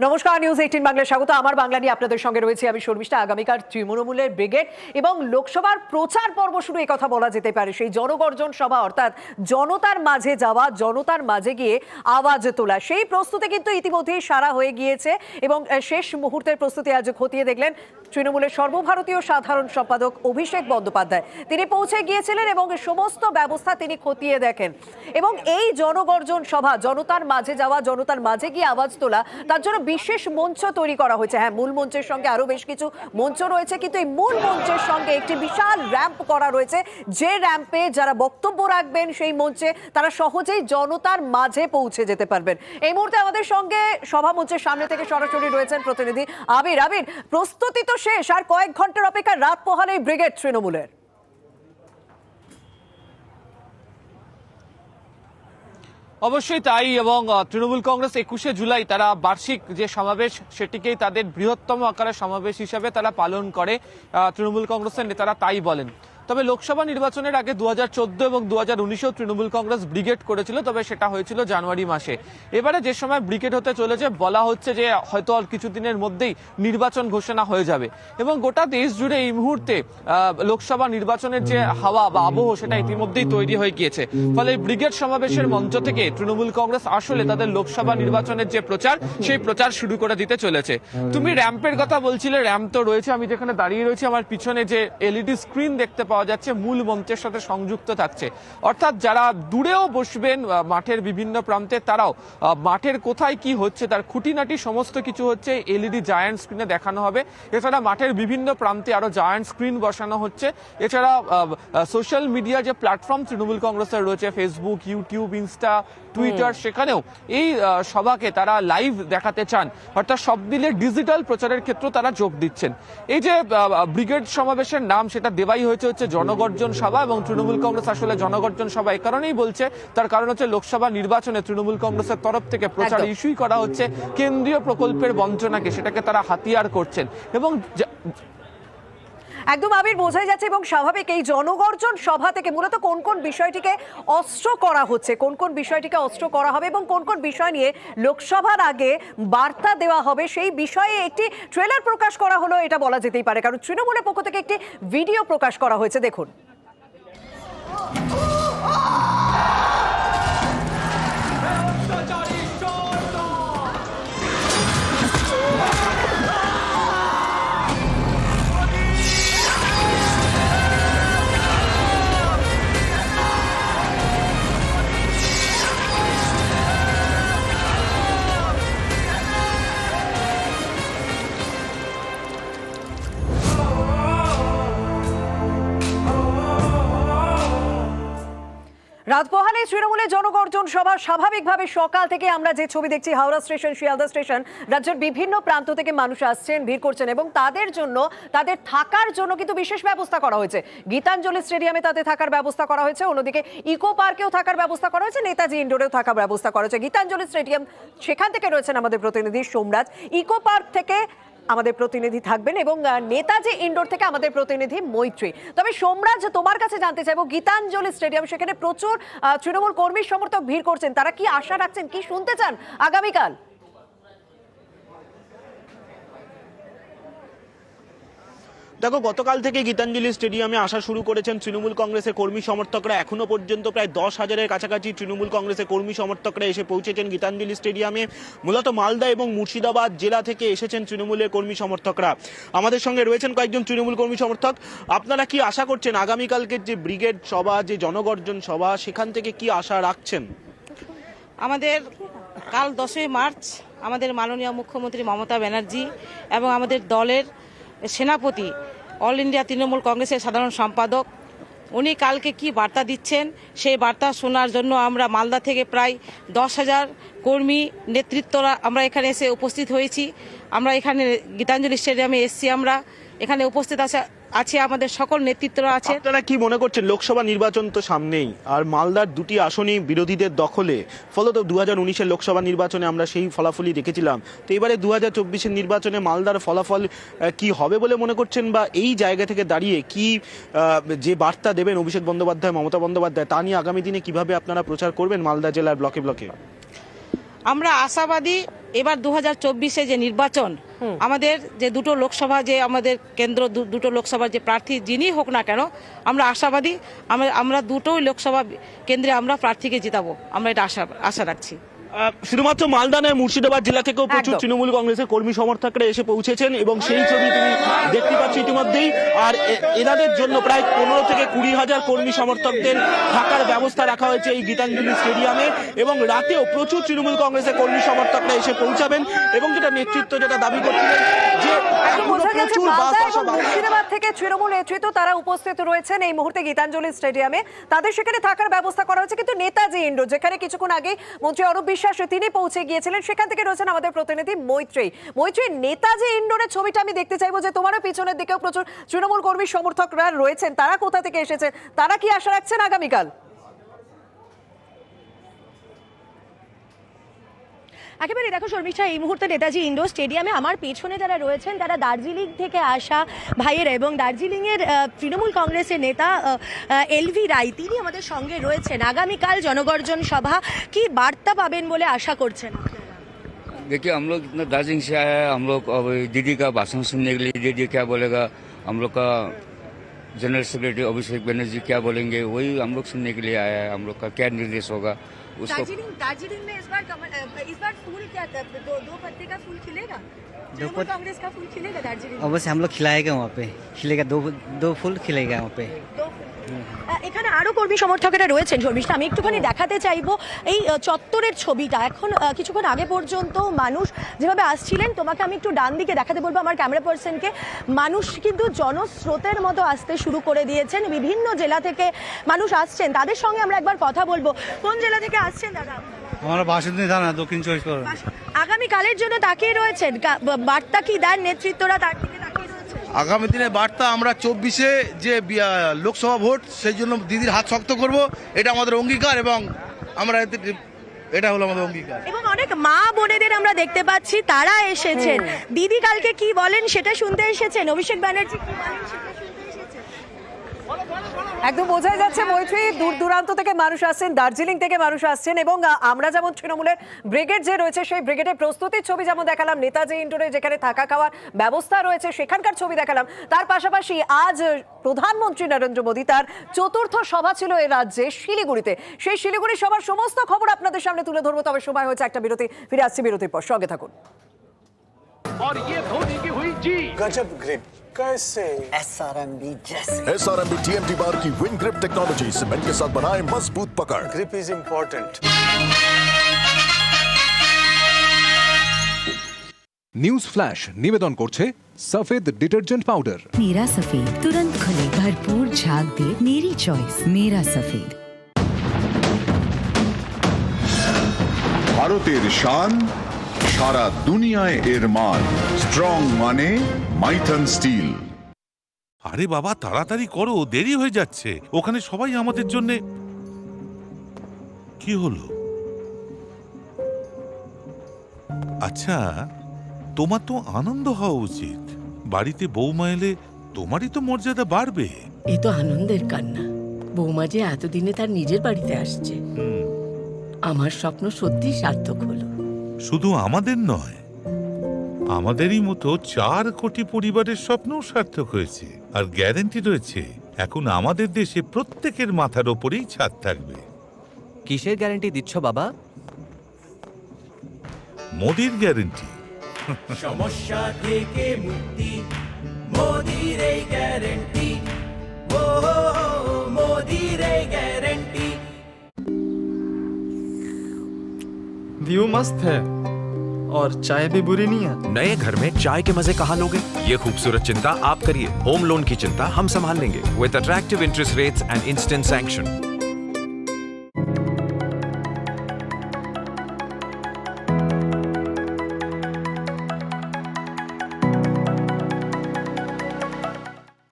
নমস্কার, নিউজ 18 বাংলায় স্বাগত। আমার বাংলা নিয়ে আপনাদের সঙ্গে রয়েছে আমি শর্মিষ্ঠা। আগামীকাল তৃণমূলের ব্রিগেড এবং লোকসভার প্রচার পর্ব শুরু, এই কথা বলা যেতে পারে। সেই জনগর্জন সভা, অর্থাৎ জনতার মাঝে যাওয়া, জনতার মাঝে গিয়ে আওয়াজ তোলা, সেই প্রস্তুতি কিন্তু ইতিমধ্যেই সারা হয়ে গিয়েছে এবং শেষ মুহূর্তের প্রস্তুতি আজ খতিয়ে দেখলেন তৃণমূলের সর্বভারতীয় সাধারণ সম্পাদক অভিষেক বন্দ্যোপাধ্যায়। তিনি পৌঁছে গিয়েছিলেন এবং সমস্ত ব্যবস্থা তিনি খতিয়ে দেখেন এবং এই জনগর্জন সভা, জনতার মাঝে যাওয়া, জনতার মাঝে গিয়ে আওয়াজ তোলা, তার জন্য বিশেষ মঞ্চ তৈরি করা হয়েছে। হ্যাঁ, মূল মঞ্চের সঙ্গে আরো বেশ কিছু মঞ্চ রয়েছে, কিন্তু এই মূল মঞ্চের সঙ্গে একটি বিশাল র্যাম্প করা রয়েছে, যে র্যাম্পে যারা বক্তব্য রাখবেন সেই মঞ্চে তারা সহজেই জনতার মাঝে পৌঁছে যেতে পারবেন। এই মুহূর্তে আমাদের সঙ্গে সভা মঞ্চের সামনে থেকে সরাসরি রয়েছেন প্রতিনিধি আবির। আবির, প্রস্তুতি তো শেষ, আর কয়েক ঘন্টার অপেক্ষা, রাত পোহালেই ব্রিগেড তৃণমূলের। অবশ্যই তাই, এবং তৃণমূল কংগ্রেস 21শে জুলাই তারা বার্ষিক যে সমাবেশ, সেটিকেই তাদের বৃহত্তম আকারের সমাবেশ হিসাবে তারা পালন করে। তৃণমূল কংগ্রেসের নেতারা তাই বলেন। তবে লোকসভা নির্বাচনের আগে 2014 এবং 2019এও তৃণমূল কংগ্রেস ব্রিগেড করেছিল, তবে সেটা হয়েছিল জানুয়ারি মাসে। এবারে যে সময় ব্রিগেড হতে চলেছে, বলা হচ্ছে যে হয়তো আর কিছুদিনের মধ্যেই নির্বাচন ঘোষণা হয়ে যাবে এবং গোটা দেশ জুড়ে এই মুহূর্তে লোকসভা নির্বাচনের যে হাওয়া বা আবহ, সেটা ইতিমধ্যেই তৈরি হয়ে গিয়েছে। ফলে ব্রিগেড সমাবেশের মঞ্চ থেকে তৃণমূল কংগ্রেস আসলে তাদের লোকসভা নির্বাচনের যে প্রচার, সেই প্রচার শুরু করে দিতে চলেছে। তুমি র্যাম্পের কথা বলছিলে, র্যাম্প তো রয়েছে। আমি যেখানে দাঁড়িয়ে রয়েছি, আমার পিছনে যে এলইডি স্ক্রিন দেখতে পাওয়া যাচ্ছে, মূল মঞ্চের সাথে সংযুক্ত থাকছে। অর্থাৎ যারা দূরেও বসবেন মাঠের বিভিন্ন প্রান্তে, তারাও মাঠের কোথায় কি হচ্ছে তার খুঁটিনাটি সমস্ত কিছু হচ্ছে এলইডি জায়ান্ট স্ক্রিনে দেখানো হবে। এছাড়া মাঠের বিভিন্ন প্রান্তে আরো জায়ান্ট স্ক্রিন বসানো হচ্ছে। এছাড়া সোশ্যাল মিডিয়া যে প্ল্যাটফর্ম তৃণমূল কংগ্রেসের রয়েছে, ফেসবুক, ইউটিউব, ইনস্টা, টুইটার, সেখানেও এই সভাকে তারা লাইভ দেখাতে চান। অর্থাৎ সব দিলে ডিজিটাল প্রচারের ক্ষেত্রে তারা যোগ দিচ্ছেন। এই যে ব্রিগেড সমাবেশের নাম, সেটা দেওয়াই হয়েছে জনগর্জন সভা, এবং তৃণমূল কংগ্রেস আসলে জনগর্জন সভা এই কারণেই বলছে, তার কারণ হচ্ছে লোকসভা নির্বাচনে তৃণমূল কংগ্রেসের তরফ থেকে প্রচার ইস্যুই করা হচ্ছে কেন্দ্রীয় প্রকল্পের বঞ্চনাকে, সেটাকে তারা হাতিয়ার করছেন। এবং একদম আবির, বোঝাই যাচ্ছে এবং স্বাভাবিক, এই জনগর্জন সভা থেকে মূলত কোন কোন বিষয়টিকে অস্ত্র করা হচ্ছে, কোন কোন বিষয়টিকে অস্ত্র করা হবে এবং কোন কোন বিষয় নিয়ে লোকসভার আগে বার্তা দেওয়া হবে, সেই বিষয়ে একটি ট্রেলার প্রকাশ করা হলো, এটা বলা যেতেই পারে। কারণ তৃণমূলের পক্ষ থেকে একটি ভিডিও প্রকাশ করা হয়েছে, দেখুন। রাত পোহালে তৃণমূলের জনগর্জন সভা। স্বাভাবিকভাবে সকাল থেকে আমরা যে ছবি দেখছি, হাওড়া স্টেশন, শিয়ালদা স্টেশন, রাজ্যের বিভিন্ন প্রান্ত থেকে মানুষ আসছেন, ভিড় করছেন এবং তাদের জন্য, তাদের থাকার জন্য কিন্তু বিশেষ ব্যবস্থা করা হয়েছে। গীতাঞ্জলি স্টেডিয়ামে তাদের থাকার ব্যবস্থা করা হয়েছে, অন্যদিকে ইকো পার্কেও থাকার ব্যবস্থা করা হয়েছে, নেতাজি ইন্ডোরেও থাকার ব্যবস্থা করা হয়েছে। গীতাঞ্জলি স্টেডিয়াম, সেখান থেকে রয়েছেন আমাদের প্রতিনিধি সোমরাজ। ইকো পার্ক থেকে আমাদের প্রতিনিধি থাকবেন এবং নেতাজি ইনডোর থেকে আমাদের প্রতিনিধি মৈত্রী। তবে সোমরাজ, তোমার কাছে জানতে চাইবো, গীতাঞ্জলি স্টেডিয়াম, সেখানে প্রচুর তৃণমূল কর্মী সমর্থক ভিড় করছেন, তারা কি আশা রাখছেন, কি শুনতে চান আগামীকাল? দেখো, গতকাল থেকে গীতাঞ্জলি স্টেডিয়ামে আসা শুরু করেছেন তৃণমূল কংগ্রেসের কর্মী সমর্থকরা। এখনো পর্যন্ত প্রায় 10,000-এর কাছাকাছি তৃণমূল কংগ্রেসের কর্মী সমর্থকরা এসে পৌঁছেছেন গীতাঞ্জলি স্টেডিয়ামে। মূলত মালদা এবং মুর্শিদাবাদ জেলা থেকে এসেছেন তৃণমূলের কর্মী সমর্থকরা। আমাদের সঙ্গে রয়েছেন কয়েকজন তৃণমূল কর্মী সমর্থক। আপনারা কি আশা করছেন আগামীকালকের যে ব্রিগেড সভা, যে জনগর্জন সভা, সেখান থেকে কি আশা রাখছেন? আমাদের কাল 10ই মার্চ আমাদের মাননীয় মুখ্যমন্ত্রী মমতা ব্যানার্জি এবং আমাদের দলের সেনাপতি, অল ইন্ডিয়া তৃণমূল কংগ্রেসের সাধারণ সম্পাদক, উনি কালকে কি বার্তা দিচ্ছেন, সেই বার্তা শোনার জন্য আমরা মালদা থেকে প্রায় 10,000 কর্মী নেতৃত্বরা আমরা এখানে এসে উপস্থিত হয়েছি। আমরা এখানে গীতাঞ্জলি স্টেডিয়ামে এসেছি, আমরা এখানে উপস্থিত আছে আমাদের সকল নেতৃত্বরা আছে। আপনারা কি মনে করছেন, লোকসভা নির্বাচন তো সামনেই, আর মালদার দুটি আসনই বিরোধীদের দখলে, ফলত 2019-এর লোকসভা নির্বাচনে আমরা সেই ফলাফলই দেখেছিলাম। তো এবারে 2024-এর নির্বাচনে মালদার ফলাফল কি হবে বলে মনে করছেন, বা এই জায়গা থেকে দাঁড়িয়ে কি যে বার্তা দেবেন অভিষেক বন্দ্যোপাধ্যায়, মমতা বন্দ্যোপাধ্যায়, তা নিয়ে আগামী দিনে কিভাবে আপনারা প্রচার করবেন মালদা জেলার ব্লকে ব্লকে? আমরা আশাবাদী এবার 2024-এ যে নির্বাচন, আমাদের যে দুটো লোকসভা, যে আমাদের কেন্দ্র দুটো লোকসভার যে প্রার্থী যিনি হোক না কেন, আমরা আশাবাদী, আমরা দুটোই লোকসভা কেন্দ্রে আমরা প্রার্থীকে জিতাবো, আমরা এটা আশা রাখছি। শুধুমাত্র মালদা নয়, মুর্শিদাবাদ জেলা থেকেও প্রচুর একদম। তৃণমূল কংগ্রেসের কর্মী সমর্থকরা এসে পৌঁছেছেন এবং সেই ছবি তুমি দেখতে পাচ্ছ ইতিমধ্যেই। আর এনাদের জন্য প্রায় 15 থেকে 20,000 কর্মী সমর্থকদের থাকার ব্যবস্থা রাখা হয়েছে এই গীতাঞ্জলি স্টেডিয়ামে, এবং রাতেও প্রচুর তৃণমূল কংগ্রেসের কর্মী সমর্থকরা এসে পৌঁছাবেন। এবং যেটা নেতৃত্ব যেটা দাবি করছিলেন যে এখনো বোঝা যাচ্ছে প্রচুর বাস মালদা আসা এবং মুর্শিদাবাদ থেকে তৃণমূল নেতৃত্ব তারা উপস্থিত রয়েছেন এই মুহূর্তে গীতাঞ্জলি স্টেডিয়ামে। তাদের সেখানে থাকার ব্যবস্থা করা হয়েছে, কিন্তু নেতাজি ইন্ডোর যেখানে কিছুক্ষণ আগে মন্ত্রী অরূপ বিশ্বাস তিনি পৌঁছে গিয়েছিলেন, সেখান থেকে রয়েছেন আমাদের প্রতিনিধি মৈত্রী। নেতাজি ইন্ডোরের ছবিটা আমি দেখতে চাইবো, যে তোমারও পিছনের দিকেও প্রচুর তৃণমূল কর্মী সমর্থকরা রয়েছেন, তারা কোথা থেকে এসেছেন, তারা কি আশা রাখছেন আগামীকাল? একেবারে দেখো শর্মিষ্ঠা, এই মুহূর্তে নেতাজি ইন্ডোর স্টেডিয়ামে আমার পেছনে যারা রয়েছেন তারা দার্জিলিং থেকে আসা ভাইয়েরা, এবং দার্জিলিংয়ের তৃণমূল কংগ্রেসের নেতা এলভি রায় তিনি আমাদের সঙ্গে রয়েছেন। আগামীকাল জনগর্জন সভা, কি বার্তা পাবেন বলে আশা করছেন? देखिए, हम लोग इतना दार्जिलिंग से आए हैं, हम लोग अब दीदी का भाषण सुनने के लिए, दीदी क्या बोलेगा, हम लोग का जनरल सेक्रेटरी अभिषेक बनर्जी क्या बोलेंगे, वही हम लोग सुनने के लिए आए हैं। हम लोग का क्या निर्देश होगा उसको। दार्जिलिंग में इस बार फूल क्या, दो पत्ते का फूल खिलेगा? तृणमूल कांग्रेस का फूल खिलेगा दार्जिलिंग? अवश्य हम लोग खिलाएगा, वहाँ पे खिलेगा, दो फूल खिलेगा वहाँ पे। এখানে আরো কর্মী সমর্থকেরা রয়েছেন শর্মিষ্ঠা, আমি একটুখানি দেখাতে চাইবো এই চত্বরের ছবিটা। এখন কিছুক্ষণ আগে পর্যন্ত মানুষ যেভাবে আসছিলেন, তোমাকে আমি একটু ডান দিকে দেখাতে বলবো আমার ক্যামেরা পার্সনকে। মানুষ কিন্তু জনস্রোতের মতো আসতে শুরু করে দিয়েছেন, বিভিন্ন জেলা থেকে মানুষ আসছেন, তাদের সঙ্গে আমরা একবার কথা বলবো। কোন জেলা থেকে আসছেন দাদা? আমরা বাসন্তী থানা, দক্ষিণ চব্বিশ পরগনা। আগামীকালের জন্য তাকিয়ে রয়েছেন, বার্তা কি দেন নেতৃত্বরা তার দিকে তাকিয়ে রয়েছেন? আগামী দিনে বার্তা, আমরা 24-এ যে লোকসভা ভোট, সেই জন্য দিদির হাত শক্ত করব, এটা আমাদের অঙ্গীকার, এবং আমরা এটা হলো আমাদের অঙ্গীকার। এবং অনেক মা বোনেদের আমরা দেখতে পাচ্ছি, তারা এসেছেন। দিদি কালকে কি বলেন সেটা শুনতে এসেছেন, অভিষেক ব্যানার্জি কি বলেন সেটা শুনতে এসেছেন। একদম বোঝাই যাচ্ছে মৈত্রী, দূর দূরান্ত থেকে মানুষ আসছেন, দার্জিলিং থেকে মানুষ আসছেন, এবং আমরা যেমন তৃণমূলের ব্রিগেড যে রয়েছে সেই ব্রিগেডের প্রস্তুতির ছবি যেমন দেখালাম, নেতাজি ইন্ডোরে যেখানে থাকা খাওয়ার ব্যবস্থা রয়েছে সেখানকার ছবি দেখালাম, তার পাশাপাশি আজ প্রধানমন্ত্রী নরেন্দ্র মোদী তার চতুর্থ সভা ছিল এই রাজ্যে শিলিগুড়িতে। সেই শিলিগুড়ি সভার সমস্ত খবর আপনাদের সামনে তুলে ধরবো, তবে সময় হয়েছে একটা বিরতি। ফিরে আসছি বিরতির পর, সঙ্গে থাকুন। गजब ग्रिप कैसे? SRMB जैसे। SRMB TMT बार की विन ग्रिप टेक्नोलॉजी सीमेंट के साथ बनाए मजबूत पकड़। Grip is important. News flash নিবেদন করছে সফেদ ডিটারজেন্ট পাউডার। मेरा सफेद तुरंत खुले, भरपूर झाग दे, मेरी चॉइस मेरा सफेद। ভারতের শান, সারা দুনিয়ায় এর মান। স্ট্রং মানে মাইথন স্টিল। আরে বাবা, তাড়াতাড়ি করো, দেরি হয়ে যাচ্ছে। ওখানে সবাই আমাদের জন্য। কি হলো? আচ্ছা, তোমার তো আনন্দ হওয়া উচিত। বাড়িতে বৌমা এলে তোমারই তো মর্যাদা বাড়বে। এ তো আনন্দের কান্না। বৌমা যে এতদিনে তার নিজের বাড়িতে আসছে, আমার স্বপ্ন সত্যি সার্থক হলো। শুধু আমাদের নয়, আমাদেরই মতো 4 কোটি পরিবারের স্বপ্নও সার্থক হয়েছে। আর গ্যারান্টি রয়েছে, এখন আমাদের দেশে প্রত্যেকের মাথার ওপরেই ছাদ থাকবে। কিসের গ্যারান্টি দিচ্ছ বাবা? মোদির গ্যারান্টি। সমস্যা থেকে মুক্তি, মোদির এই গ্যারান্টি। ও মোদির এই গ্যারান্টি। व्यू मस्त है और चाय भी बुरी नहीं है। नए घर में चाय के मजे कहाँ लोगे? ये खूबसूरत चिंता आप करिए। होम लोन की चिंता हम संभाल लेंगे with attractive interest rates and instant sanction.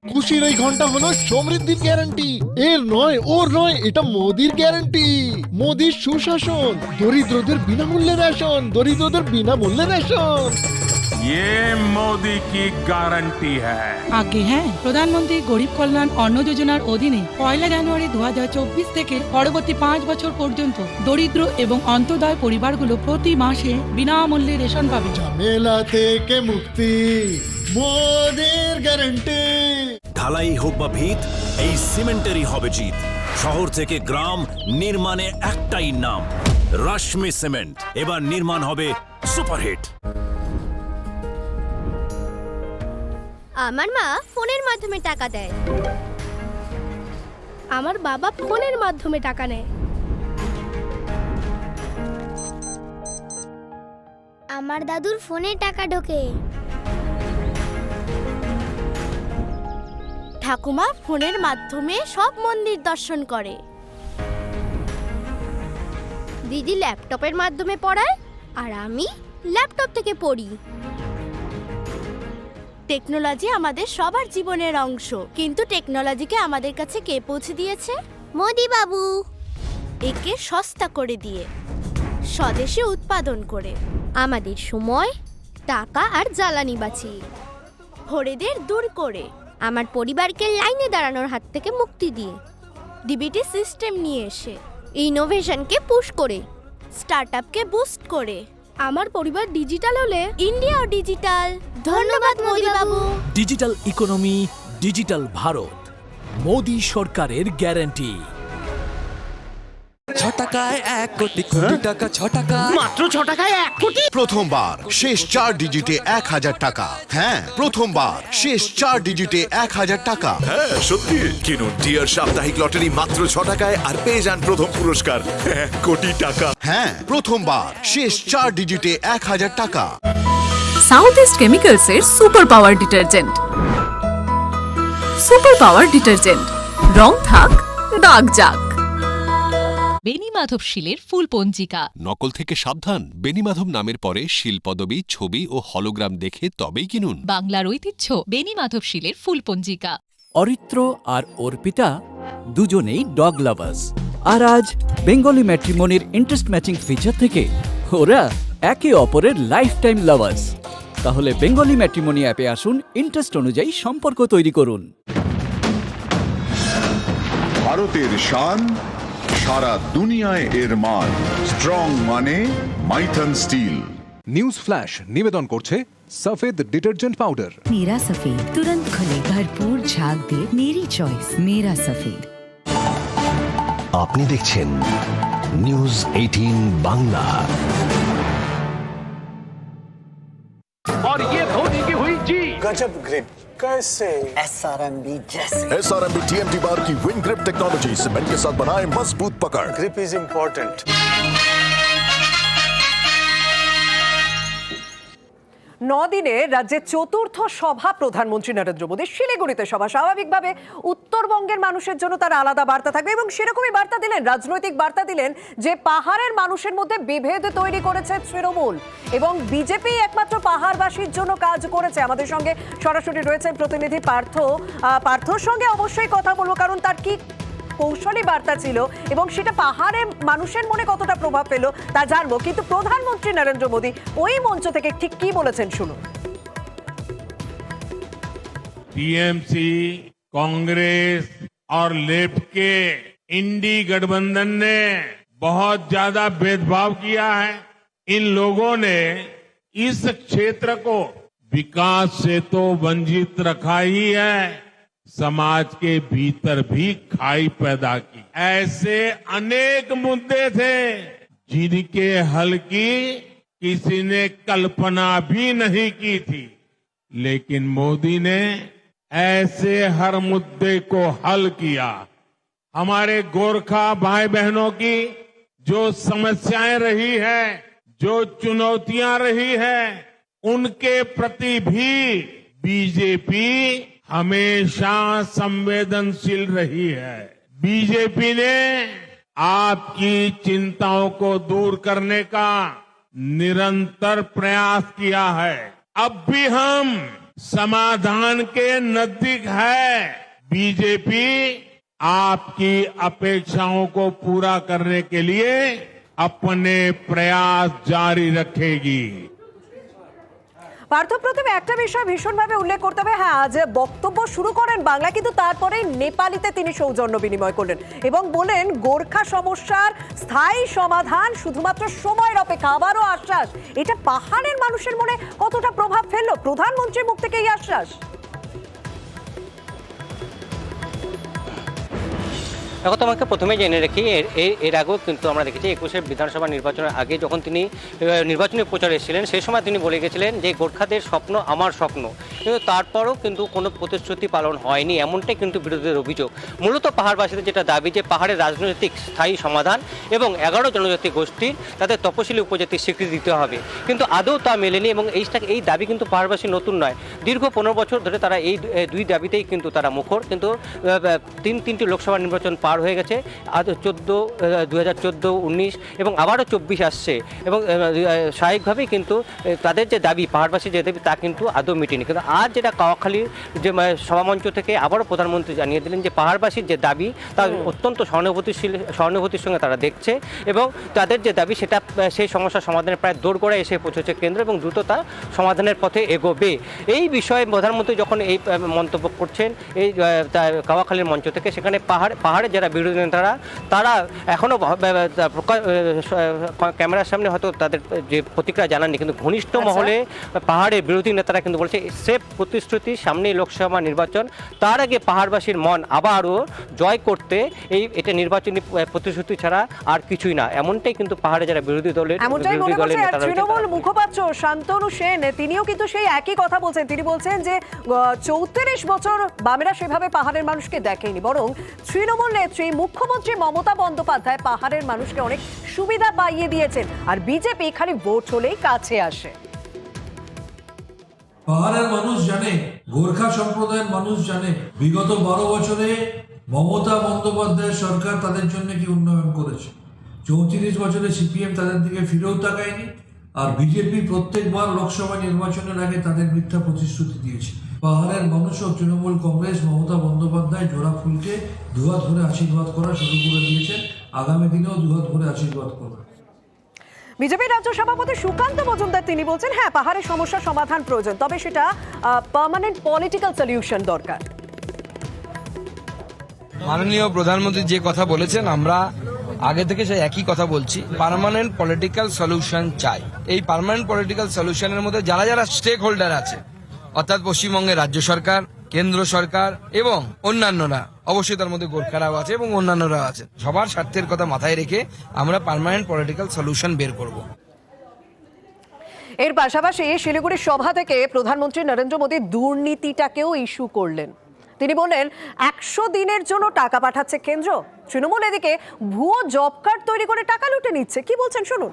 খুশির এই ঘন্টা হলো সমৃদ্ধির গ্যারান্টি। এর নয়, ওর নয়, এটা মোদির গ্যারান্টি। মোদির সুশাসন, দরিদ্রদের বিনামূল্যে রেশন, দরিদ্রদের বিনামূল্যে রেশন। ये मोदी की गारंटी है। আগে হ্যাঁ, প্রধানমন্ত্রী গরিব কল্যাণ অন্ন যোজনার অধীনে 1 জানুয়ারি 2024 থেকে পরবর্তী 5 বছর পর্যন্ত দরিদ্র এবং অন্তোদয় পরিবারগুলো প্রতি মাসে বিনামূল্যে রেশন পাবে। ঝামেলা থেকে মুক্তি, মোদির গ্যারান্টি। ঢালাই হোক বা ভিত, এই সিমেন্টেরই হবে জিত। শহর থেকে গ্রাম, নির্মাণে একটাই নাম, রশ্মি সিমেন্ট। এবার নির্মাণ হবে সুপারহিট। আমার মা ফোনের মাধ্যমে টাকা দেয়, আমার বাবা ফোনের মাধ্যমে টাকা নেয়, আমার দাদুর ফোনে টাকা ঢোকে, ঠাকুমা ফোনের মাধ্যমে সব মন্দির দর্শন করে, দিদি ল্যাপটপের মাধ্যমে পড়ায় আর আমি ল্যাপটপ থেকে পড়ি। টেকনোলজি আমাদের সবার জীবনের অংশ, কিন্তু টেকনোলজিকে আমাদের কাছে কে পৌঁছে দিয়েছে? মোদি বাবু। একে সস্তা করে দিয়ে, স্বদেশে উৎপাদন করে, আমাদের সময়, টাকা আর জ্বালানি বাঁচিয়ে, হরেদের দূর করে, আমার পরিবারকে লাইনে দাঁড়ানোর হাত থেকে মুক্তি দিয়ে, ডিবিটি সিস্টেম নিয়ে এসে, ইনোভেশনকে পুশ করে, স্টার্টআপকে বুস্ট করে, আমার পরিবার ডিজিটাল হলে ইন্ডিয়াও ডিজিটাল। ধন্যবাদ মোদি বাবু। Digital economy, digital Bharat, Modi সরকারের গ্যারান্টি। 6 টাকায় 1 কোটি কোটি টাকা, 6 টাকা মাত্র 6 টাকায় 1 কোটি। প্রথমবার শেষ 4 ডিজিটে 1000 টাকা। হ্যাঁ, প্রথমবার শেষ 4 ডিজিটে 1000 টাকা। হ্যাঁ সত্যি, কিনুন টিয়ার সাপ্তাহিক লটারি মাত্র 6 টাকায় আর পেয়ে যান প্রথম পুরস্কার 1 কোটি টাকা। হ্যাঁ, প্রথমবার শেষ 4 ডিজিটে 1000 টাকা। সাউথ ইস্ট কেমিক্যালস এর super power detergent. Super power detergent, রং থাক দাগ যাক। বেনিমাধব শিলের ফুল পঞ্জিকা। নকল থেকে সাবধান। বেনিমাধব নামের পরে শিল পদবী, ছবি ও হলোগ্রাম দেখে তবেই কিনুন। বাংলার ঐতিহ্য বেনিমাধব শিলের ফুল পঞ্জিকা। অরিত্র আর অর্পিতা দুজনেই ডগ লাভার্স, আর আজ বেঙ্গলি ম্যাট্রিমনির ইন্টারেস্ট ম্যাচিং ফিচার থেকে ওরা একে অপরের লাইফ টাইম লাভার্স। তাহলে বেঙ্গলি ম্যাট্রিমনি অ্যাপে আসুন, ইন্টারেস্ট অনুযায়ী সম্পর্ক তৈরি করুন। ভারতের শান, সারা দুনিয়ায় এর মান। স্ট্রং মানে মাইথন স্টিল। নিউজ ফ্ল্যাশ নিবেদন করছে সফেদ ডিটারজেন্ট পাউডার। मेरा सफेद तुरंत खुले, भरपूर झाग दे, मेरी चॉइस मेरा सफेद। আপনি দেখছেন নিউজ 18 বাংলা। और ये धोनी की हुई जी गजब ग्रिप कैसे? SRMB जैसे। SRMB TMT बार की विन ग्रिप टेक्नोलॉजी सीमेंट के साथ बनाए मजबूत पकड़। Grip is important. 9 দিনে রাজ্যের চতুর্থ সভা প্রধানমন্ত্রী নরেন্দ্র মোদীর শিলিগুড়িতে সভা। স্বাভাবিকভাবে উত্তরবঙ্গের মানুষের জন্য তার আলাদা বার্তা থাকবে এবং সেরকমই বার্তা দিলেন, রাজনৈতিক বার্তা দিলেন যে পাহাড়ের মানুষের মধ্যে বিভেদ তৈরি করেছে তৃণমূল এবং বিজেপি একমাত্র পাহাড়বাসীর জন্য কাজ করেছে। আমাদের সঙ্গে সরাসরি রয়েছেন প্রতিনিধি পার্থর সঙ্গে অবশ্যই কথা বলবো, কারণ তার কি কৌশলী বার্তা ছিল এবং সেটা পাহাড়ের মানুষের মনে কতটা প্রভাব পেল তা জানবো। কিন্তু প্রধানমন্ত্রী নরেন্দ্র মোদী ওই মঞ্চ থেকে ঠিক কি বলেছেন শুনুন। टीएमसी, कांग्रेस और लेफ्ट के इंडी गठबंधन ने बहुत ज्यादा भेदभाव किया है। इन लोगों ने इस क्षेत्र को विकास से तो वंचित रखा ही है, समाज के भीतर भी खाई पैदा की। ऐसे अनेक मुद्दे थे जिनके हल की किसी ने कल्पना भी नहीं की थी, लेकिन मोदी ने ऐसे हर मुद्दे को हल किया। हमारे गोरखा भाई बहनों की जो समस्याएं रही है, जो चुनौतियां रही है, उनके प्रति भी बीजेपी हमेशा संवेदनशील रही है। बीजेपी ने आपकी चिंताओं को दूर करने का निरंतर प्रयास किया है। अब भी हम समाधान के नजदीक है। बीजेपी आपकी अपेक्षाओं को पूरा करने के लिए अपने प्रयास जारी रखेगी। পার্থ, প্রথমে একটা বিষয় ভীষণভাবে উল্লেখ করতে হবে। হ্যাঁ, আজ বক্তব্য শুরু করেন বাংলা, কিন্তু তারপরে নেপালিতে তিনি সৌজন্য বিনিময় করলেন এবং বলেন গোর্খা সমস্যার স্থায়ী সমাধান শুধুমাত্র সময়ের অপেক্ষা। আবারও আশ্বাস, এটা পাহাড়ের মানুষের মনে কতটা প্রভাব ফেললো প্রধানমন্ত্রীর মুখ থেকে এই আশ্বাস? দেখো, তোমাকে প্রথমে জেনে রাখি, এর আগেও কিন্তু আমরা দেখেছি 21-এর বিধানসভা নির্বাচনের আগে যখন তিনি নির্বাচনী প্রচারে এসেছিলেন, সেই সময় তিনি বলে গেছিলেন যে গোর্খাদের স্বপ্ন আমার স্বপ্ন, কিন্তু তারপরও কিন্তু কোনো প্রতিশ্রুতি পালন হয়নি, এমনটাই কিন্তু বিরোধীদের অভিযোগ। মূলত পাহাড়বাসীদের যেটা দাবি যে পাহাড়ের রাজনৈতিক স্থায়ী সমাধান এবং 11 জনজাতি গোষ্ঠীর তাদের তপশিলি উপজাতির স্বীকৃতি দিতে হবে, কিন্তু আদৌ তা মেলেনি। এবং এই দাবি কিন্তু পাহাড়বাসী নতুন নয়, দীর্ঘ 15 বছর ধরে তারা এই দুই দাবিতেই কিন্তু তারা মুখর। কিন্তু তিনটি লোকসভা নির্বাচন পার হয়ে গেছে, 2014, 19 এবং আবারও 24 আসছে, এবং স্বাভাবিকভাবেই কিন্তু তাদের যে দাবি, পাহাড়বাসীর যে দাবি, তা কিন্তু আদৌ মিটেনি। কিন্তু আজ যেটা কাওয়াখালীর যে সভামঞ্চ থেকে আবারও প্রধানমন্ত্রী জানিয়ে দিলেন যে পাহাড়বাসীর যে দাবি তা অত্যন্ত সহানুভূতির সঙ্গে তারা দেখছে, এবং তাদের যে দাবি সেটা সেই সমস্যার সমাধানের প্রায় দোরগোড়ায় এসে পৌঁছেছে কেন্দ্র, এবং দ্রুত তা সমাধানের পথে এগোবে। এই বিষয়ে প্রধানমন্ত্রী যখন এই মন্তব্য করছেন এই কাওয়াখালীর মঞ্চ থেকে, সেখানে পাহাড়ের যারা বিরোধী নেতারা তারা এখনও ক্যামেরার সামনে হয়তো তাদের যে প্রতিক্রিয়া জানাননি, কিন্তু ঘনিষ্ঠ মহলে পাহাড়ের বিরোধী নেতারা কিন্তু বলছে সেফ প্রতিশ্রুতি, সামনে লোকসভা নির্বাচন, তার আগে পাহাড়বাসীর মন আবারও জয় করতে এটা নির্বাচনী প্রতিশ্রুতি ছাড়া আর কিছুই না, এমনটাই কিন্তু পাহাড়ে যারা বিরোধী দলের তৃণমূল মুখপাত্র শান্তনু সেন তিনিও কিন্তু সেই একই কথা বলছেন। তিনি বলছেন যে 34 বছর বামেরা সেভাবে পাহাড়ের মানুষকে দেখেনি, বরং তৃণমূল নেত্রী মুখ্যমন্ত্রী মমতা বন্দ্যোপাধ্যায় পাহাড়ের মানুষকে অনেক সুবিধা পাইয়ে দিয়েছেন, আর বিজেপি খালি ভোট হলেই কাছে আসে। পাহাড়ের মানুষ জানে, গোর্খা সম্প্রদায়ের মানুষ জানে বিগত 12 বছরে মমতা বন্দ্যোপাধ্যায় সরকার তাদের জন্য কি উন্নয়ন করেছে। 34 বছরে সিপিএম তাদের দিকে ফিরেও তাকায়নি, আর বিজেপি প্রত্যেকবার লোকসভা নির্বাচনের আগে তাদের মিথ্যা প্রতিশ্রুতি দিয়েছে। পাহাড়ের মানুষও তৃণমূল কংগ্রেস মমতা বন্দ্যোপাধ্যায় জোড়া ফুলকে দুহাত ভরে আশীর্বাদ করা শুরু করে দিয়েছেন, আগামী দিনেও দুহাত ভরে আশীর্বাদ করবে। বিজেপি রাজ্য সভাপতি সুকান্ত মজুমদার তিনি বলছেন, হ্যাঁ, পাহাড়ের সমস্যার সমাধান প্রয়োজন, তবে সেটা পার্মানেন্ট পলিটিক্যাল সলিউশন দরকার। মাননীয় প্রধানমন্ত্রী যে কথা বলেছেন, আমরা আগে থেকে সেই একই কথা বলছি, পার্মানেন্ট পলিটিক্যাল সলিউশন চাই। এই পার্মানেন্ট পলিটিক্যাল সলিউশনের মধ্যে যারা যারা স্টেক হোল্ডার আছে, অর্থাৎ পশ্চিমবঙ্গের রাজ্য সরকার, কেন্দ্র সরকার এবং অন্যান্যরা, অবশ্যই তার মধ্যে গোর্খারাও আছে এবং অন্যান্যরাও আছে, সবার স্বার্থের কথা মাথায় রেখে আমরা পার্মানেন্ট পলিটিক্যাল সলিউশন বের করব। এর পাশাপাশি শিলিগুড়ির সভা থেকে প্রধানমন্ত্রী নরেন্দ্র মোদী দুর্নীতিটাকেও ইস্যু করলেন। তিনি বললেন 100 দিনের জন্য টাকা পাঠাচ্ছে কেন্দ্র, তৃণমূল এদিকে ভুয়ো জব কার্ড তৈরি করে টাকা লুটে নিচ্ছে। কি বলছেন শুনুন।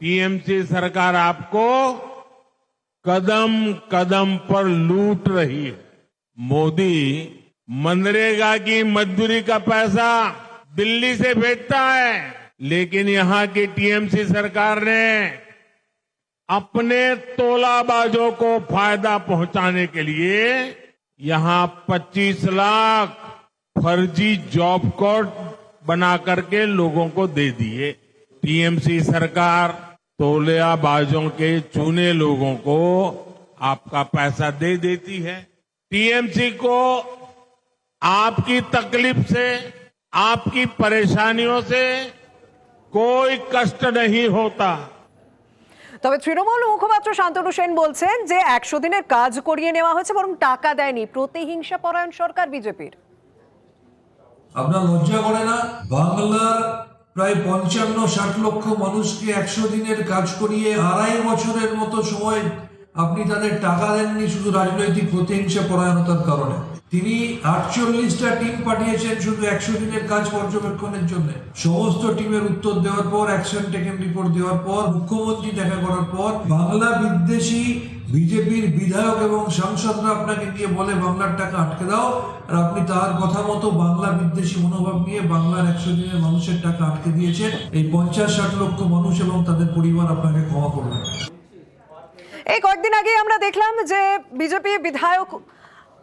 टीएमसी सरकार आपको कदम कदम पर लूट रही है। मोदी मनरेगा की मजदूरी का पैसा दिल्ली से भेजता है, लेकिन यहां की टीएमसी सरकार ने अपने तोलाबाजों को फायदा पहुंचाने के लिए यहां 25 लाख फर्जी जॉब कार्ड बना करके लोगों को दे दिए। टीएमसी सरकार तोलाबाजों के चुने लोगों को आपका पैसा दे देती है। टीएमसी को आपकी तकलीफ से, आपकी परेशानियों से कोई कष्ट नहीं होता। তবে তৃণমূল মুখপাত্র শান্তনু সেন বলছেন যে 100 দিনের কাজ করিয়ে নেওয়া হয়েছে, বরং টাকা দেয়নি। প্রতিহিংসা পরায়ণ সরকার বিজেপির। আপনার লজ্জা করে না? বাংলার প্রায় 55-60 লক্ষ মানুষকে 100 দিনের কাজ করিয়ে 2.5 বছরের মতো সময় আপনি তাদের টাকা দেননি, শুধু রাজনৈতিক প্রতিহিংসা পরায়ণতার কারণে। তিনি 48টা টিম পাঠিয়েছেন শুধু 100 দিনের কাজ পর্যবেক্ষণের জন্য। সমস্ত টিমের উত্তর দেওয়ার পর, অ্যাকশন টেকেন রিপোর্ট দেওয়ার পর, মুখ্যমন্ত্রী দেখা করার পর, বাংলা বিদ্বেষী বিজেপির বিধায়ক এবং সাংসদরা আপনাকে নিয়ে বলে বাংলার টাকা আটকে দাও, আর আপনি তার কথা মতো বাংলা বিদ্বেষী মনোভাব নিয়ে বাংলার 100 দিনের মানুষের টাকা আটকে দিয়েছেন। এই 50-60 লক্ষ মানুষ এবং তাদের পরিবার আপনাকে ক্ষমা করবে। এই কয়েকদিন আগে আমরা দেখলাম যে বিজেপি বিধায়ক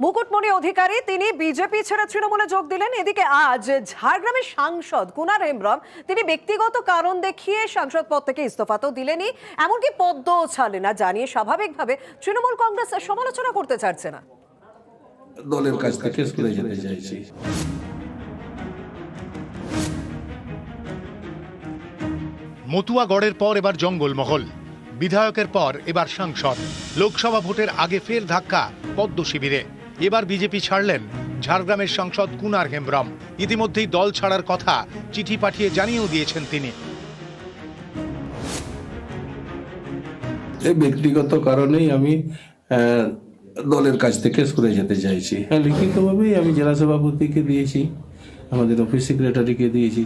মুকুটমণি অধিকারী তিনি বিজেপি ছেড়ে তৃণমূলে যোগ দিলেন। এদিকে আজ ঝাড়গ্রামের সাংসদ কুনার হেমব্রম তিনি ব্যক্তিগত কারণ দেখিয়ে সাংসদ পদ থেকে ইস্তফা তো দিলেনই, এমনকি পদও ছাড়লেন না, জানিয়ে স্বাভাবিকভাবে তৃণমূল কংগ্রেস সমালোচনা করতে চাচ্ছে না। দলের কাছ থেকে সরে যেতে চাইছি। মতুয়াগড়ের পর এবার জঙ্গলমহল, বিধায়কের পর এবার সাংসদ। লোকসভা ভোটের আগে ফের ধাক্কা পদ্ম শিবিরে। এবার বিজেপি ছাড়লেন ঝাড়গ্রামের সাংসদ কুনার হেমব্রম। ইতিমধ্যেই দল ছাড়ার কথা চিঠি পাঠিয়ে জানিয়েও দিয়েছেন তিনি। এই ব্যক্তিগত কারণেই আমি দলের কাছ থেকে সরে যেতে চাইছি। লিখিতভাবেই আমি জেলা সভাপতিকে দিয়েছি, আমাদের অফিস সেক্রেটারিকে দিয়েছি।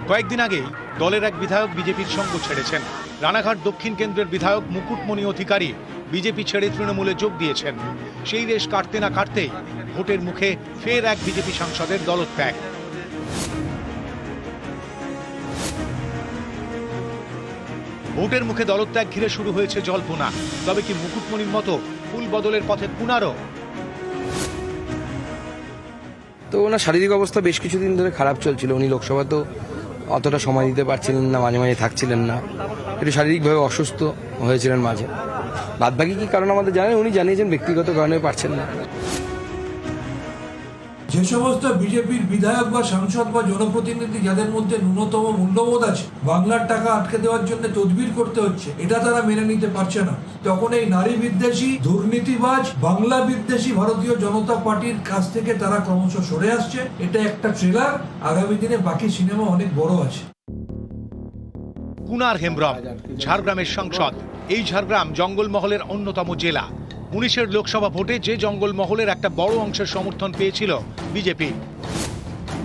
কয়েকদিন আগেই দলের এক বিধায়ক বিজেপির সঙ্গ ছেড়েছেন। রানাঘাট দক্ষিণ কেন্দ্রের বিধায়ক মুকুটমণি অধিকারী বিজেপি ছেড়ে তৃণমূলে যোগ দিয়েছেন। সেই রেশ কাটতে না কাটতেই ভোটের মুখে ফের এক বিজেপি সাংসদের দলত্যাগ। ভোটের মুখে দলত্যাগ ঘিরে শুরু হয়েছে জল্পনা। তবে কি মুকুটমণির মতো ফুল বদলের পথে কুনারও? তো ওনার শারীরিক অবস্থা বেশ কিছুদিন ধরে খারাপ চলছিল। উনি লোকসভা তো অতটা সময় দিতে পারছিলেন না, মাঝে মাঝে থাকছিলেন না, একটু শারীরিকভাবে অসুস্থ হয়েছিলেন মাঝে। বাদবাকি কি কারণ আমাদের জানেন, উনি জানিয়েছেন ব্যক্তিগত কারণে পারছেন না। যে সমস্ত বিজেপির বিধায়ক বা সাংসদ বা জনপ্রতিনিধি যাদের মধ্যে ন্যূনতম মূল্যবোধ আছে, বাংলার টাকা আটকে দেওয়ার জন্য তদবির করতে হচ্ছে, এটা তারা মেনে নিতে পারছে না। তখন এই নারী বিদ্বেষী, দুর্নীতিবাজ, বাংলা বিদ্বেষী ভারতীয় জনতা পার্টির কাছ থেকে তারা ক্রমশ সরে আসছে। এটা একটা ট্রেলার, আগামী দিনে বাকি সিনেমা অনেক বড় আছে। কুনার হেমব্রম ঝাড়গ্রামের সাংসদ। এই ঝাড়গ্রাম জঙ্গলমহলের অন্যতম জেলা। 19-এর লোকসভা ভোটে যে জঙ্গলমহলের একটা বড় অংশের সমর্থন পেয়েছিল বিজেপি।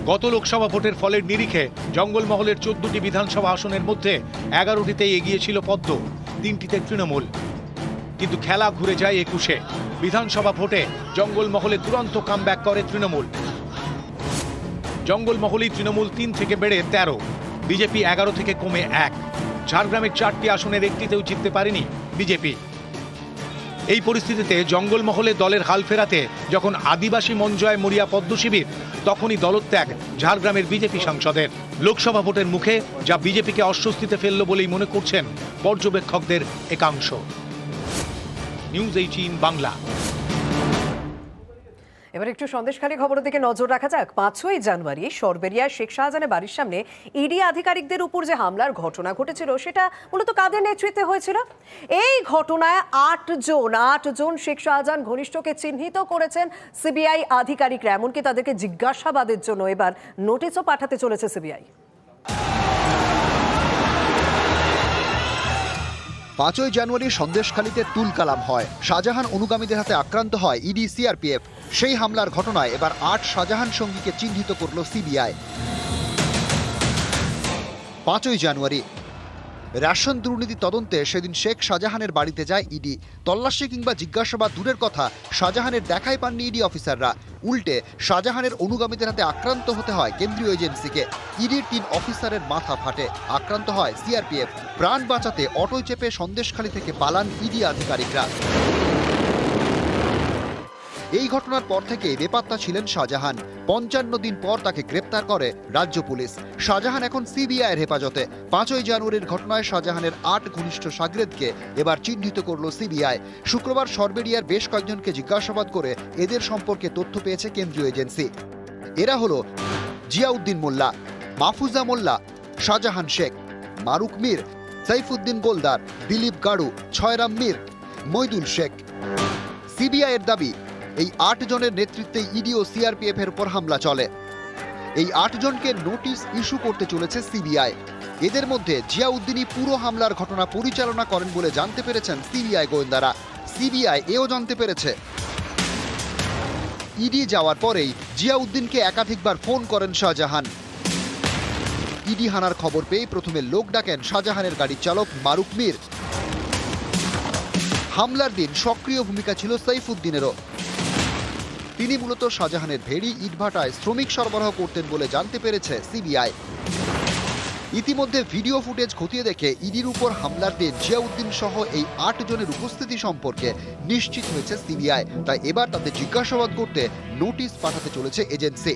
গত লোকসভা ভোটের ফলের নিরিখে জঙ্গলমহলের 14টি বিধানসভা আসনের মধ্যে 11টিতেই এগিয়েছিল পদ্ম, 3টিতে তৃণমূল। কিন্তু খেলা ঘুরে যায় 21-এ। বিধানসভা ভোটে জঙ্গলমহলে দুরন্ত কামব্যাক করে তৃণমূল। জঙ্গলমহলেই তৃণমূল 3 থেকে বেড়ে 13, বিজেপি 11 থেকে কমে 1। ঝাড়গ্রামের 4টি আসনের একটিতেও জিততে পারেনি বিজেপি। এই পরিস্থিতিতে জঙ্গলমহলে দলের হাল ফেরাতে যখন আদিবাসী মন জয় মরিয়া পদ্ম শিবির, তখনই দলত্যাগ ঝাড়গ্রামের বিজেপি সাংসদের। লোকসভা ভোটের মুখে যা বিজেপিকে অস্বস্তিতে ফেলল বলেই মনে করছেন পর্যবেক্ষকদের একাংশ। নিউজ 18 বাংলা। এবার একটু সন্দেশখালী খবরের দিকে নজর রাখা যাক। 5ই জানুয়ারি সরবেরিয়ায় শেখ শাহজাহানের বাড়ির সামনে ইডি আধিকারিকদের উপর যে হামলার ঘটনা ঘটেছিল, সেটা মূলত কাদের নেতৃত্বে হয়েছিল? এই ঘটনায় 8 জন শেখ শাহজাহান ঘনিষ্ঠকে চিহ্নিত করেছেন সিবিআই আধিকারিকরা। এমনকি তাদেরকে জিজ্ঞাসাবাদের জন্য এবার নোটিশও পাঠাতে চলেছে সিবিআই। 5ই জানুয়ারি সন্দেশখালীতে তুলকালাম হয়। শাহজাহান অনুগামীদের হাতে আক্রান্ত হয় ইডি সিআরপিএফ। সেই হামলার ঘটনায় এবার 8 শাহজাহান সঙ্গীকে চিহ্নিত করল সিবিআই। 5ই জানুয়ারি রেশন দুর্নীতি তদন্তে সেদিন শেখ শাহজাহানের বাড়িতে যায় ইডি। তল্লাশি কিংবা জিজ্ঞাসাবাদ দূরের কথা, শাহজাহানের দেখাই পাননি ইডি অফিসাররা। উল্টে শাহজাহানের অনুগামীদের হাতে আক্রান্ত হতে হয় কেন্দ্রীয় এজেন্সিকে। ইডির 3 অফিসারের মাথা ফাটে, আক্রান্ত হয় সিআরপিএফ। প্রাণ বাঁচাতে অটোয় চেপে সন্দেশখালী থেকে পালান ইডি আধিকারিকরা। এই ঘটনার পর থেকে বেপাত্তা ছিলেন শাহজাহান। 55 দিন পর তাকে গ্রেপ্তার করে রাজ্য পুলিশ। শাহজাহান এখন সিবিআইয়ের হেফাজতে। 5ই জানুয়ারির ঘটনায় শাহজাহানের 8 ঘনিষ্ঠ সাগরেদকে এবার চিহ্নিত করল সিবিআই। শুক্রবার সরবেরিয়ার বেশ কয়েকজনকে জিজ্ঞাসাবাদ করে এদের সম্পর্কে তথ্য পেয়েছে কেন্দ্রীয় এজেন্সি। এরা হলো জিয়াউদ্দিন মোল্লা, মাহফুজা মোল্লা, শাহজাহান শেখ, মারুক মীর, সাইফুদ্দিন গোলদার, দিলীপ গাড়ু, ছয়রাম মীর, মইদুল শেখ। সিবিআইয়ের দাবি, এই 8 জনের নেতৃত্বে ইডি ও সিআরপিএফ এর উপর হামলা চলে। এই 8 জনকে নোটিশ ইস্যু করতে চলেছে সিবিআই। এদের মধ্যে জিয়াউদ্দিনই পুরো হামলার ঘটনা পরিচালনা করেন বলে জানতে পেরেছেন সিবিআই গোয়েন্দারা। সিবিআই এও জানতে পেরেছে। ইডি যাওয়ার পরেই জিয়াউদ্দিনকে একাধিকবার ফোন করেন শাহজাহান। ইডি হানার খবর পেয়ে প্রথমে লোক ডাকেন শাহজাহানের গাড়ির চালক মারুক মীর। হামলার দিন সক্রিয় ভূমিকা ছিল সাইফুদ্দিনেরও। তিনি মূলত শাহজাহানের ভেড়ি ইটভাটায় শ্রমিক সরবরাহ করতেন বলে জানতে পেরেছে সিবিআই। ইতিমধ্যে ভিডিও ফুটেজ খতিয়ে দেখে ইডির উপর হামলার দিন জিয়াউদ্দিন সহ এই 8 জনের উপস্থিতি সম্পর্কে নিশ্চিত হয়েছে সিবিআই। তাই এবার তাদের জিজ্ঞাসাবাদ করতে নোটিশ পাঠাতে চলেছে এজেন্সি।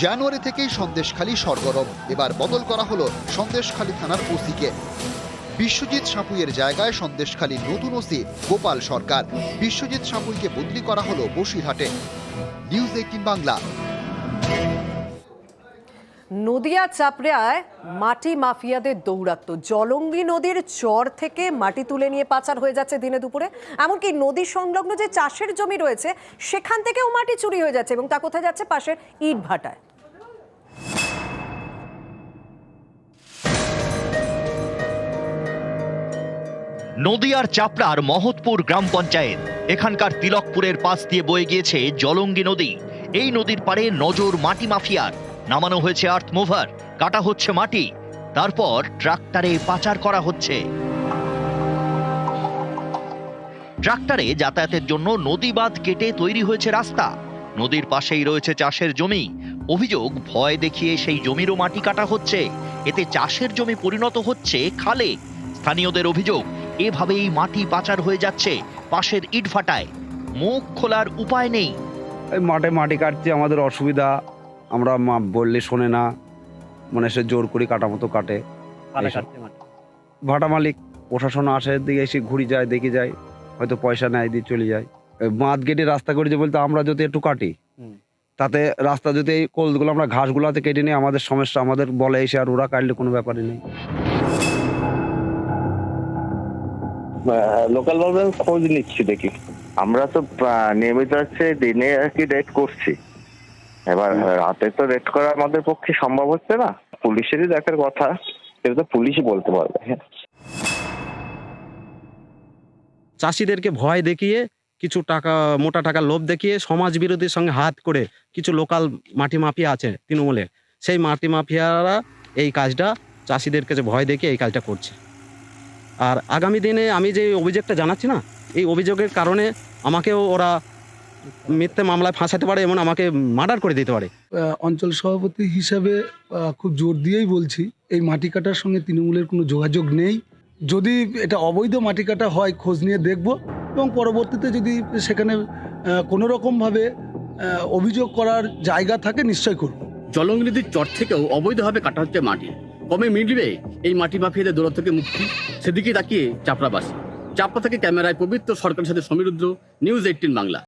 জানুয়ারি থেকেই সন্দেশখালী সরগরম, এবার বদল করা হলো সন্দেশখালী থানার ওসিকে। বিশ্বজিৎ সাঁপুইয়ের জায়গায় সন্দেশখালীর নতুন ওসি গোপাল সরকার। বিশ্বজিৎ সাঁপুইকে বদলি করা হলো বসিরহাটে। নিউজ 18 বাংলা। নদিয়া চাপড়ায় মাটি মাফিয়াদের দৌরাত্ম্য। জলঙ্গি নদীর চর থেকে মাটি তুলে নিয়ে পাচার হয়ে যাচ্ছে দিনে দুপুরে। এমনকি নদী সংলগ্ন যে চাষের জমি রয়েছে সেখান থেকেও মাটি চুরি হয়ে যাচ্ছে এবং তা কোথায় যাচ্ছে? পাশের ইট ভাটায়। নদিয়ার চাপড়ার মহৎপুর গ্রাম পঞ্চায়েত। এখানকার তিলকপুরের পাশ দিয়ে বয়ে গিয়েছে জলঙ্গি নদী। এই নদীর পাড়ে নজর মাটি মাফিয়ার। নামানো হয়েছে আর্থ মুভার, কাটা হচ্ছে মাটি, তারপর ট্রাক্টরে পাচার করা হচ্ছে। ট্রাক্টরে যাতায়াতের জন্য নদী বাঁধ কেটে তৈরি হয়েছে রাস্তা। নদীর পাশেই রয়েছে চাষের জমি। অভিযোগ, ভয় দেখিয়ে সেই জমিরও মাটি কাটা হচ্ছে। এতে চাষের জমি পরিণত হচ্ছে খালে। স্থানীয়দের অভিযোগ, এভাবেই মাটি পাচার হয়ে যাচ্ছে পাশের ইট ভাটায়। মুখ খোলার উপায় নেই। মাঠে মাটি কাটছে, আমাদের অসুবিধা, আমরা বললে শোনে না, মানে সে জোর করে কাটা মতো কাটে। ভাটা মালিক প্রশাসন আসে, দিকে এসে ঘুরি যায়, দেখে যায়, হয়তো পয়সা নেয়, দিয়ে চলে যায়। বাঁধ কেটে রাস্তা করেছে বলতে আমরা যদি একটু কাটি, তাতে রাস্তা যদি এই কোলগুলো আমরা ঘাসগুলোতে কেটে নিই, আমাদের সমস্যা, আমাদের বলে এসে, আর ওরা কাটলে কোনো ব্যাপারই নেই। লোকাল গভর্নমেন্ট খোঁজ নিচ্ছি, দেখি আমরা তো নিয়মিত হচ্ছে দিনে আর কি রেড করছি। এবার রাতে তো রেড করা আমাদের পক্ষে সম্ভব হচ্ছে না, পুলিশেরই দেখার কথা, সেটা তো পুলিশই বলতে পারবে। চাষিদেরকে ভয় দেখিয়ে, কিছু টাকা, মোটা টাকার লোভ দেখিয়ে, সমাজ বিরোধীর সঙ্গে হাত করে কিছু লোকাল মাটি মাফিয়া আছে তৃণমূলের, সেই মাটি মাফিয়ারা এই কাজটা চাষিদের কাছে ভয় দেখিয়ে এই কাজটা করছে। আর আগামী দিনে আমি যে অভিযোগটা জানাচ্ছি না, এই অভিযোগের কারণে আমাকেও ওরা মিথ্যে মামলায় ফাঁসাতে পারে, এমন আমাকে মার্ডার করে দিতে পারে। অঞ্চল সভাপতি হিসাবে খুব জোর দিয়েই বলছি, এই মাটি কাটার সঙ্গে তৃণমূলের কোনো যোগাযোগ নেই। যদি এটা অবৈধ মাটি কাটা হয় খোঁজ নিয়ে দেখব, এবং পরবর্তীতে যদি সেখানে কোনো রকমভাবে অভিযোগ করার জায়গা থাকে নিশ্চয় করব। জলঙ্গি নদীর চর থেকেও অবৈধভাবে কাটা হচ্ছে মাটি। কবে মিলবে এই মাটি মাফিয়াদের দৌড় থেকে মুক্তি, সেদিকে তাকিয়ে চাপড়াবাসী। চাপড়া থেকে ক্যামেরায় পবিত্র সরকারের সাথে সমীরুদ্র, নিউজ 18 বাংলা।